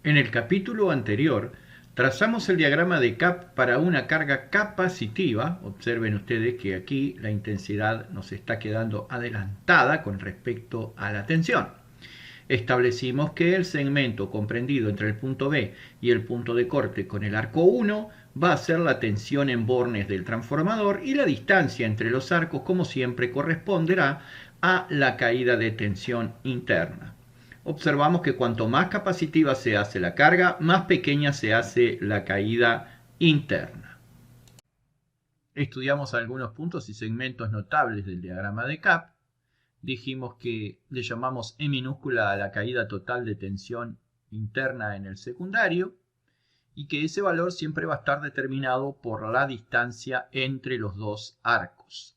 En el capítulo anterior trazamos el diagrama de CAP para una carga capacitiva. Observen ustedes que aquí la intensidad nos está quedando adelantada con respecto a la tensión. Establecimos que el segmento comprendido entre el punto B y el punto de corte con el arco 1 va a ser la tensión en bornes del transformador y la distancia entre los arcos, como siempre, corresponderá a la caída de tensión interna. Observamos que cuanto más capacitiva se hace la carga, más pequeña se hace la caída interna. Estudiamos algunos puntos y segmentos notables del diagrama de CAP. Dijimos que le llamamos E minúscula a la caída total de tensión interna en el secundario y que ese valor siempre va a estar determinado por la distancia entre los dos arcos.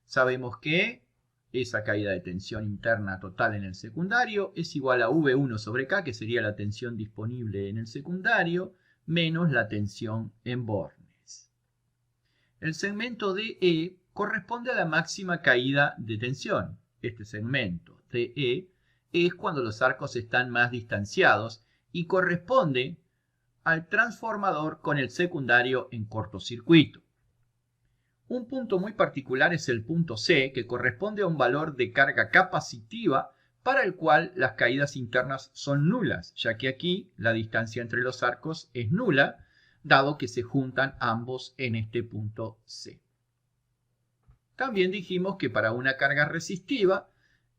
Sabemos que esa caída de tensión interna total en el secundario es igual a V1 sobre K, que sería la tensión disponible en el secundario, menos la tensión en bornes. El segmento DE corresponde a la máxima caída de tensión. Este segmento DE es cuando los arcos están más distanciados y corresponde al transformador con el secundario en cortocircuito. Un punto muy particular es el punto C, que corresponde a un valor de carga capacitiva para el cual las caídas internas son nulas, ya que aquí la distancia entre los arcos es nula, dado que se juntan ambos en este punto C. También dijimos que para una carga resistiva,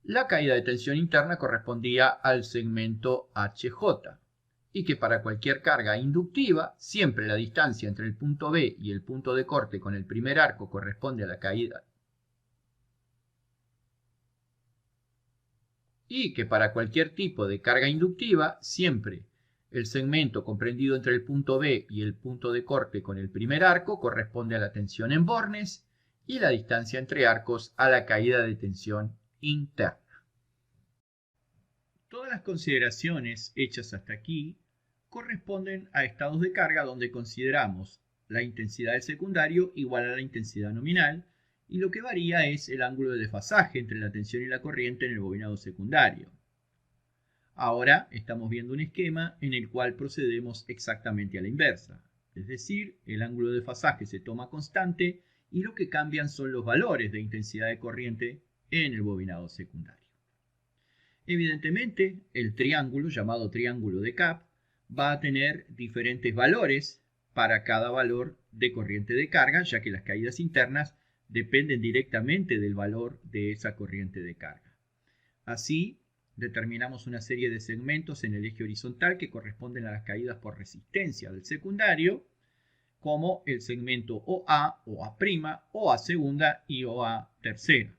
la caída de tensión interna correspondía al segmento HJ, y que para cualquier carga inductiva, siempre la distancia entre el punto B y el punto de corte con el primer arco corresponde a la caída. Y que para cualquier tipo de carga inductiva, siempre el segmento comprendido entre el punto B y el punto de corte con el primer arco corresponde a la tensión en bornes y la distancia entre arcos a la caída de tensión interna. Todas las consideraciones hechas hasta aquí corresponden a estados de carga donde consideramos la intensidad del secundario igual a la intensidad nominal y lo que varía es el ángulo de desfasaje entre la tensión y la corriente en el bobinado secundario. Ahora estamos viendo un esquema en el cual procedemos exactamente a la inversa, es decir, el ángulo de desfasaje se toma constante y lo que cambian son los valores de intensidad de corriente en el bobinado secundario. Evidentemente, el triángulo, llamado triángulo de CAP, va a tener diferentes valores para cada valor de corriente de carga, ya que las caídas internas dependen directamente del valor de esa corriente de carga. Así, determinamos una serie de segmentos en el eje horizontal que corresponden a las caídas por resistencia del secundario, como el segmento OA, OA', OA segunda y OA tercera.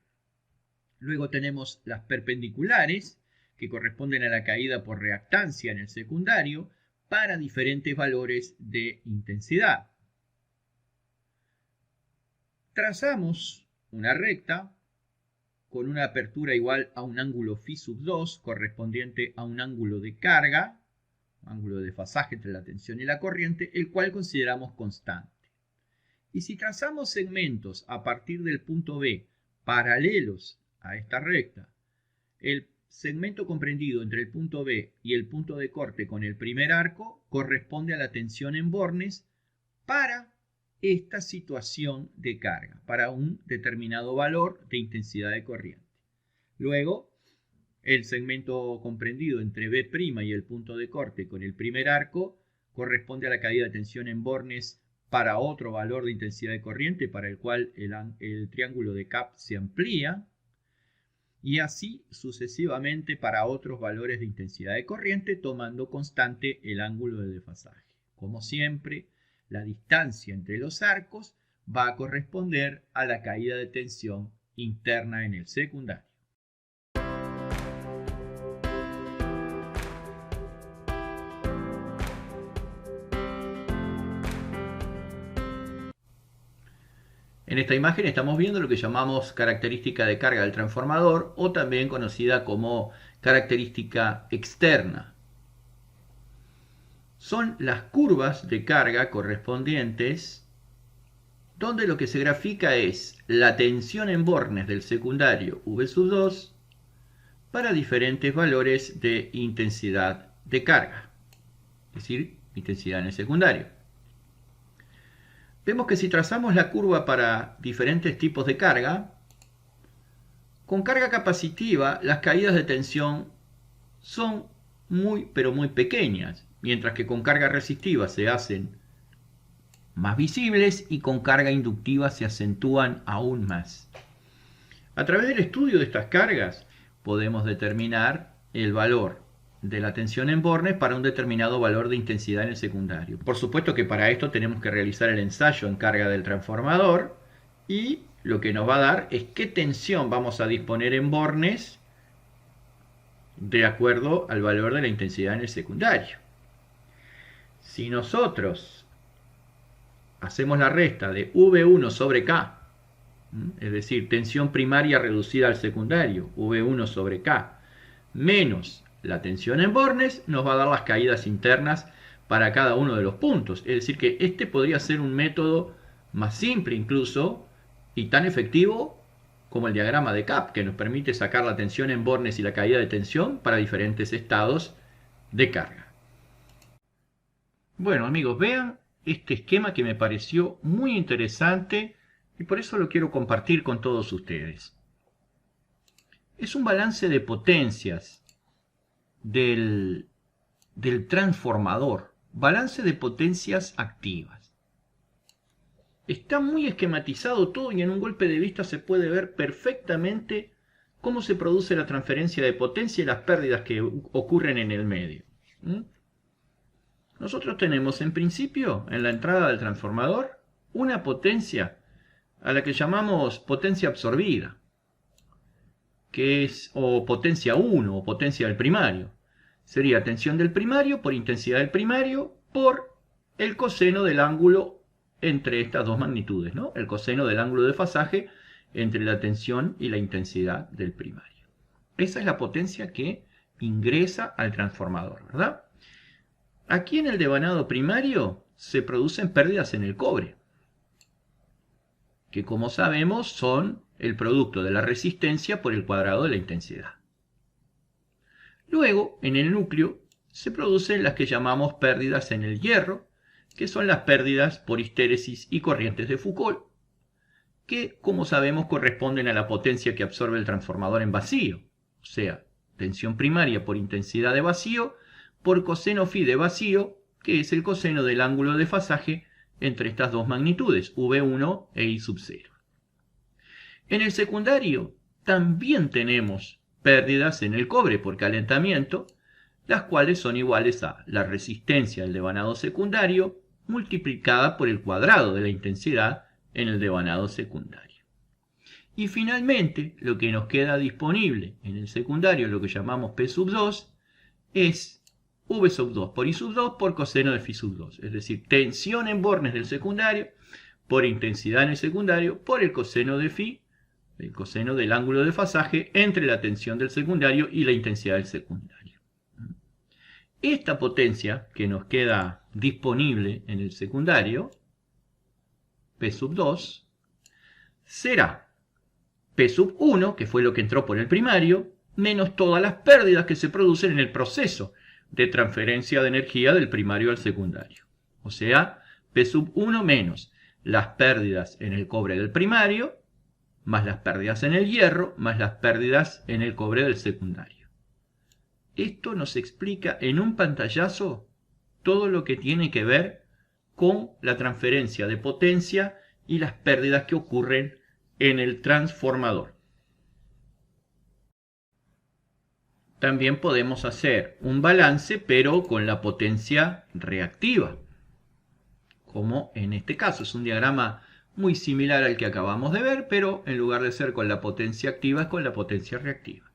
Luego tenemos las perpendiculares, que corresponden a la caída por reactancia en el secundario, para diferentes valores de intensidad. Trazamos una recta con una apertura igual a un ángulo φ sub 2 correspondiente a un ángulo de carga, ángulo de desfasaje entre la tensión y la corriente, el cual consideramos constante. Y si trazamos segmentos a partir del punto B paralelos a esta recta, el segmento comprendido entre el punto B y el punto de corte con el primer arco corresponde a la tensión en bornes para esta situación de carga, para un determinado valor de intensidad de corriente. Luego, el segmento comprendido entre B' y el punto de corte con el primer arco corresponde a la caída de tensión en bornes para otro valor de intensidad de corriente, para el cual el triángulo de CAP se amplía, y así sucesivamente para otros valores de intensidad de corriente, tomando constante el ángulo de desfasaje. Como siempre, la distancia entre los arcos va a corresponder a la caída de tensión interna en el secundario. En esta imagen estamos viendo lo que llamamos característica de carga del transformador, o también conocida como característica externa. Son las curvas de carga correspondientes donde lo que se grafica es la tensión en bornes del secundario V sub 2 para diferentes valores de intensidad de carga. es decir, intensidad en el secundario. Vemos que si trazamos la curva para diferentes tipos de carga, con carga capacitiva las caídas de tensión son pero muy pequeñas, mientras que con carga resistiva se hacen más visibles y con carga inductiva se acentúan aún más. A través del estudio de estas cargas podemos determinar el valor de la tensión en bornes para un determinado valor de intensidad en el secundario. Por supuesto que para esto tenemos que realizar el ensayo en carga del transformador y lo que nos va a dar es qué tensión vamos a disponer en bornes de acuerdo al valor de la intensidad en el secundario. Si nosotros hacemos la resta de V1 sobre K, es decir, tensión primaria reducida al secundario, V1 sobre K, menos la tensión en bornes, nos va a dar las caídas internas para cada uno de los puntos. Es decir, que este podría ser un método más simple incluso y tan efectivo como el diagrama de Kapp, que nos permite sacar la tensión en bornes y la caída de tensión para diferentes estados de carga. Bueno, amigos, vean este esquema que me pareció muy interesante y por eso lo quiero compartir con todos ustedes. Es un balance de potencias del transformador, balance de potencias activas. Está muy esquematizado todo y en un golpe de vista se puede ver perfectamente cómo se produce la transferencia de potencia y las pérdidas que ocurren en el medio. Nosotros tenemos en principio en la entrada del transformador una potencia a la que llamamos potencia absorbida, que es o potencia 1 o potencia del primario. Sería tensión del primario por intensidad del primario por el coseno del ángulo entre estas dos magnitudes, ¿no? El coseno del ángulo de fasaje entre la tensión y la intensidad del primario. Esa es la potencia que ingresa al transformador, ¿verdad? Aquí en el devanado primario se producen pérdidas en el cobre, que como sabemos son el producto de la resistencia por el cuadrado de la intensidad. Luego, en el núcleo, se producen las que llamamos pérdidas en el hierro, que son las pérdidas por histéresis y corrientes de Foucault, que, como sabemos, corresponden a la potencia que absorbe el transformador en vacío, o sea, tensión primaria por intensidad de vacío, por coseno phi de vacío, que es el coseno del ángulo de fasaje entre estas dos magnitudes, V1 e I sub 0. En el secundario también tenemos pérdidas en el cobre por calentamiento, las cuales son iguales a la resistencia del devanado secundario multiplicada por el cuadrado de la intensidad en el devanado secundario. Y finalmente, lo que nos queda disponible en el secundario, lo que llamamos P sub 2, es V sub 2 por I sub 2 por coseno de phi sub 2. Es decir, tensión en bornes del secundario por intensidad en el secundario por el coseno de phi, el coseno del ángulo de fasaje entre la tensión del secundario y la intensidad del secundario. Esta potencia que nos queda disponible en el secundario, P sub 2, será P sub 1, que fue lo que entró por el primario, menos todas las pérdidas que se producen en el proceso de transferencia de energía del primario al secundario. O sea, P sub 1 menos las pérdidas en el cobre del primario, más las pérdidas en el hierro, más las pérdidas en el cobre del secundario. Esto nos explica en un pantallazo todo lo que tiene que ver con la transferencia de potencia y las pérdidas que ocurren en el transformador. También podemos hacer un balance, pero con la potencia reactiva, como en este caso. Es un diagrama muy similar al que acabamos de ver, pero en lugar de ser con la potencia activa, es con la potencia reactiva.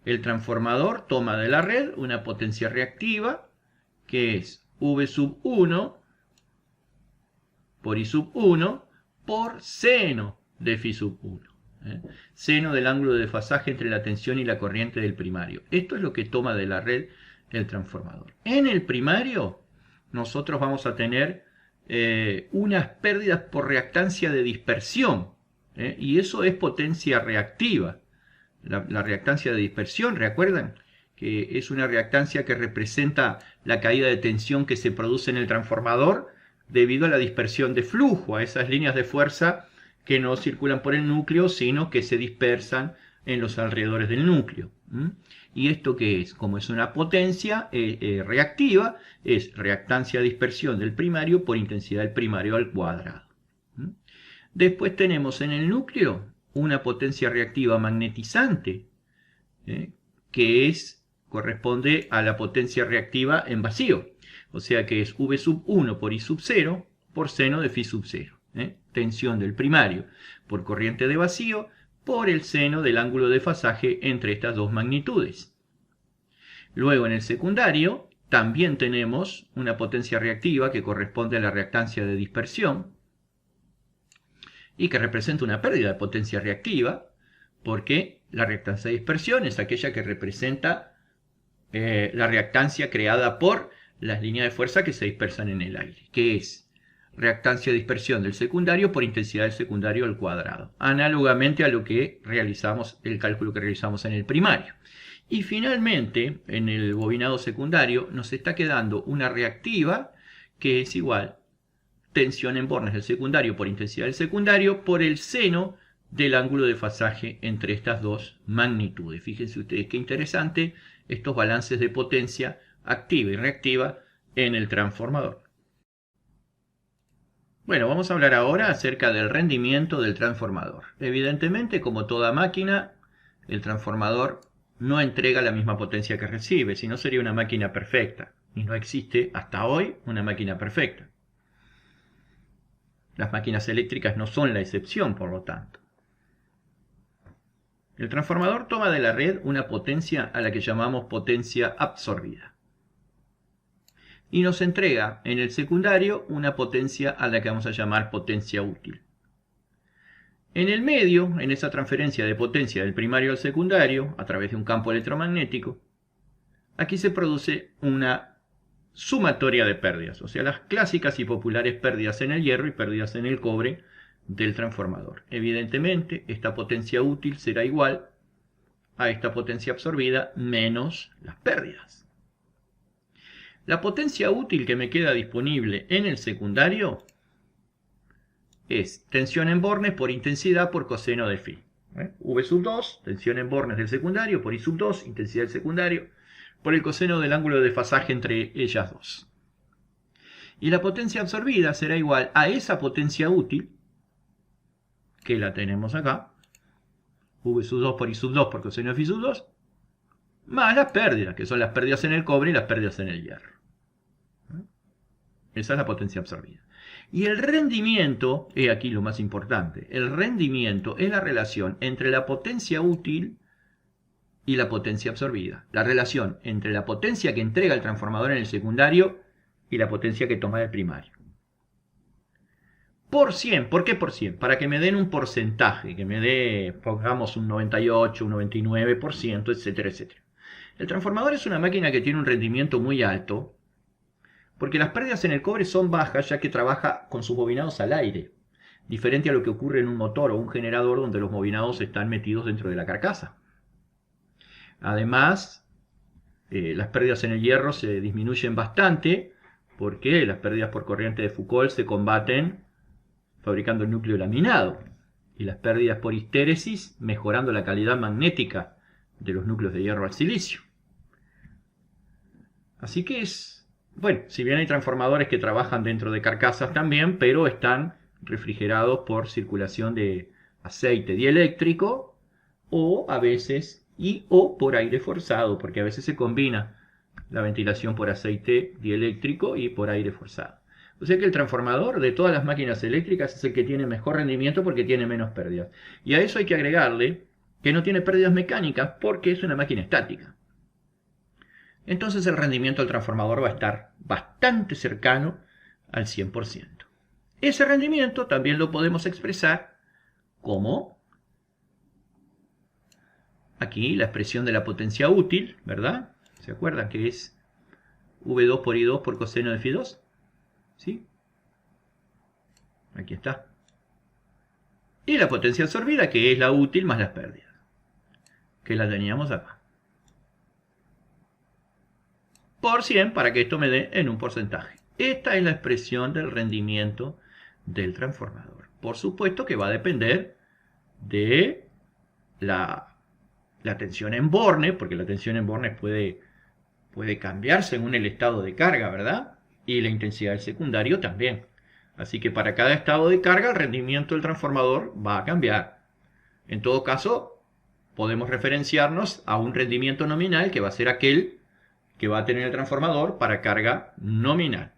El transformador toma de la red una potencia reactiva, que es V sub 1 por I sub 1 por seno de phi sub 1. Seno del ángulo de desfasaje entre la tensión y la corriente del primario. Esto es lo que toma de la red el transformador. En el primario, nosotros vamos a tener unas pérdidas por reactancia de dispersión, y eso es potencia reactiva. La reactancia de dispersión, ¿recuerdan? que es una reactancia que representa la caída de tensión que se produce en el transformador debido a la dispersión de flujo, a esas líneas de fuerza que no circulan por el núcleo, sino que se dispersan en los alrededores del núcleo. ¿Y esto qué es? Como es una potencia reactiva, es reactancia-dispersión del primario por intensidad del primario al cuadrado. Después tenemos en el núcleo una potencia reactiva magnetizante, que corresponde a la potencia reactiva en vacío. O sea que es V sub 1 por I sub 0 por seno de phi sub 0. Tensión del primario por corriente de vacío por el seno del ángulo de fasaje entre estas dos magnitudes. Luego en el secundario también tenemos una potencia reactiva que corresponde a la reactancia de dispersión y que representa una pérdida de potencia reactiva, porque la reactancia de dispersión es aquella que representa la reactancia creada por las líneas de fuerza que se dispersan en el aire, que es reactancia de dispersión del secundario por intensidad del secundario al cuadrado, análogamente a lo que realizamos, el cálculo que realizamos en el primario. Y finalmente, en el bobinado secundario, nos está quedando una reactiva que es igual tensión en bornes del secundario por intensidad del secundario por el seno del ángulo de fasaje entre estas dos magnitudes. Fíjense ustedes qué interesante estos balances de potencia activa y reactiva en el transformador. Bueno, vamos a hablar ahora acerca del rendimiento del transformador. Evidentemente, como toda máquina, el transformador no entrega la misma potencia que recibe, si no sería una máquina perfecta. Y no existe hasta hoy una máquina perfecta. Las máquinas eléctricas no son la excepción, por lo tanto. El transformador toma de la red una potencia a la que llamamos potencia absorbida. Y nos entrega en el secundario una potencia a la que vamos a llamar potencia útil. En el medio, en esa transferencia de potencia del primario al secundario, a través de un campo electromagnético, aquí se produce una sumatoria de pérdidas, o sea, las clásicas y populares pérdidas en el hierro y pérdidas en el cobre del transformador. Evidentemente, esta potencia útil será igual a esta potencia absorbida menos las pérdidas. La potencia útil que me queda disponible en el secundario es tensión en bornes por intensidad por coseno de phi. V sub 2, tensión en bornes del secundario, por I sub 2, intensidad del secundario, por el coseno del ángulo de fasaje entre ellas dos. Y la potencia absorbida será igual a esa potencia útil, que la tenemos acá, V sub 2 por I sub 2 por coseno de phi sub 2, más las pérdidas, que son las pérdidas en el cobre y las pérdidas en el hierro. Esa es la potencia absorbida. Y el rendimiento, es aquí lo más importante, el rendimiento es la relación entre la potencia útil y la potencia absorbida. La relación entre la potencia que entrega el transformador en el secundario y la potencia que toma del primario. Por 100, ¿por qué por 100? Para que me den un porcentaje, que me dé, pongamos un 98, un 99%, etcétera, etcétera. El transformador es una máquina que tiene un rendimiento muy alto, porque las pérdidas en el cobre son bajas, ya que trabaja con sus bobinados al aire, diferente a lo que ocurre en un motor o un generador donde los bobinados están metidos dentro de la carcasa. Además, las pérdidas en el hierro se disminuyen bastante, porque las pérdidas por corriente de Foucault se combaten fabricando el núcleo laminado, y las pérdidas por histéresis mejorando la calidad magnética de los núcleos de hierro al silicio. Así que bueno, si bien hay transformadores que trabajan dentro de carcasas también, pero están refrigerados por circulación de aceite dieléctrico o a veces o por aire forzado, porque a veces se combina la ventilación por aceite dieléctrico y por aire forzado. O sea que el transformador de todas las máquinas eléctricas es el que tiene mejor rendimiento porque tiene menos pérdidas. Y a eso hay que agregarle que no tiene pérdidas mecánicas porque es una máquina estática. Entonces el rendimiento del transformador va a estar bastante cercano al 100%. Ese rendimiento también lo podemos expresar como aquí la expresión de la potencia útil, ¿verdad? ¿Se acuerdan que es V2 por I2 por coseno de phi 2? ¿Sí? Aquí está. Y la potencia absorbida, que es la útil más las pérdidas, que la teníamos acá. por 100 para que esto me dé en un porcentaje. Esta es la expresión del rendimiento del transformador. Por supuesto que va a depender de la tensión en borne, porque la tensión en borne puede cambiar según el estado de carga, ¿verdad? Y la intensidad del secundario también. Así que para cada estado de carga el rendimiento del transformador va a cambiar. En todo caso, podemos referenciarnos a un rendimiento nominal que va a ser aquel que va a tener el transformador para carga nominal.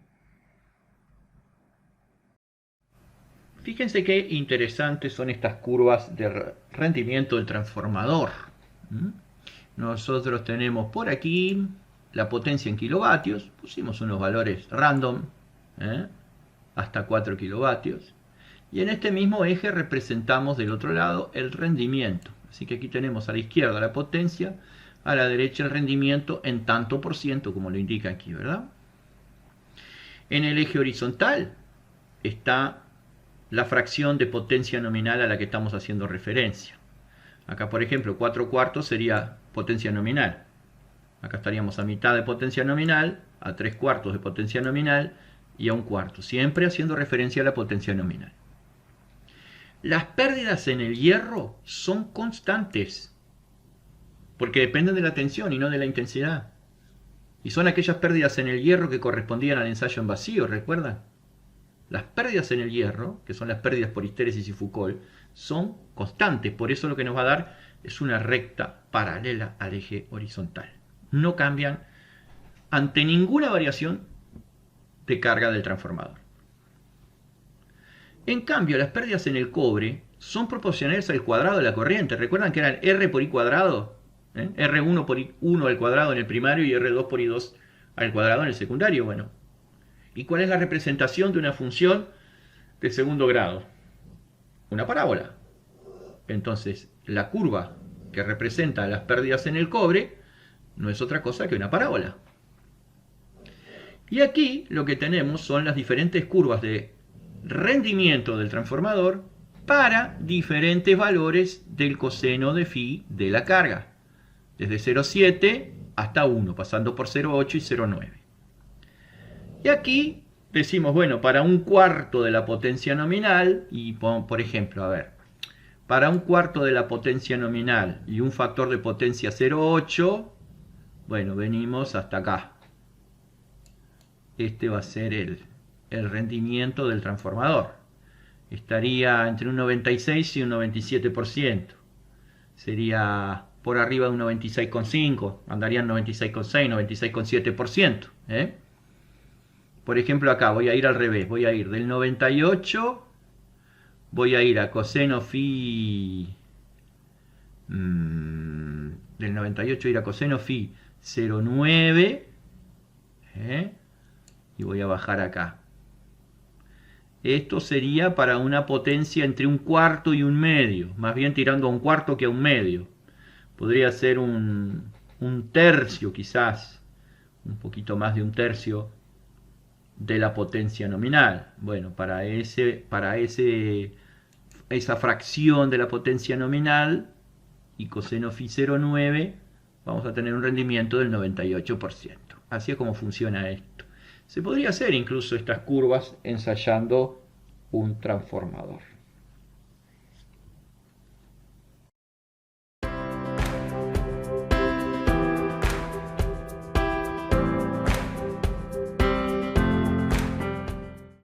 Fíjense qué interesantes son estas curvas de rendimiento del transformador. Nosotros tenemos por aquí la potencia en kilovatios, pusimos unos valores random, hasta 4 kilovatios, y en este mismo eje representamos del otro lado el rendimiento. Así que aquí tenemos a la izquierda la potencia, a la derecha el rendimiento en tanto por ciento, como lo indica aquí, ¿verdad? En el eje horizontal está la fracción de potencia nominal a la que estamos haciendo referencia. Acá, por ejemplo, 4 cuartos sería potencia nominal. Acá estaríamos a mitad de potencia nominal, a 3 cuartos de potencia nominal y a 1 cuarto, siempre haciendo referencia a la potencia nominal. Las pérdidas en el hierro son constantes, porque dependen de la tensión y no de la intensidad. Y son aquellas pérdidas en el hierro que correspondían al ensayo en vacío, ¿recuerdan? Las pérdidas en el hierro, que son las pérdidas por histéresis y Foucault, son constantes. Por eso lo que nos va a dar es una recta paralela al eje horizontal. No cambian ante ninguna variación de carga del transformador. En cambio, las pérdidas en el cobre son proporcionales al cuadrado de la corriente. ¿Recuerdan que eran R por I cuadrado? R1 por I1 al cuadrado en el primario y R2 por I2 al cuadrado en el secundario. Bueno, ¿y cuál es la representación de una función de segundo grado? Una parábola. Entonces, la curva que representa las pérdidas en el cobre no es otra cosa que una parábola. Y aquí lo que tenemos son las diferentes curvas de rendimiento del transformador para diferentes valores del coseno de phi de la carga, desde 0,7 hasta 1, pasando por 0,8 y 0,9. Y aquí decimos, bueno, para 1 cuarto de la potencia nominal, y por ejemplo, a ver, para 1 cuarto de la potencia nominal y un factor de potencia 0,8, bueno, venimos hasta acá. Este va a ser el rendimiento del transformador. Estaría entre un 96 y un 97%. Sería por arriba de un 96,5. Andarían 96,6, 96,7%. Por ejemplo, acá voy a ir al revés. Voy a ir del 98. Voy a ir a coseno phi. Del 98 ir a coseno phi 0,9. Y voy a bajar acá. Esto sería para una potencia entre 1 cuarto y 1 medio. Más bien tirando a 1 cuarto que a 1 medio. Podría ser un tercio quizás. Un poquito más de 1 tercio de la potencia nominal. Bueno, para esa fracción de la potencia nominal y coseno phi 0,9 vamos a tener un rendimiento del 98%. Así es como funciona esto. Se podría hacer incluso estas curvas ensayando un transformador.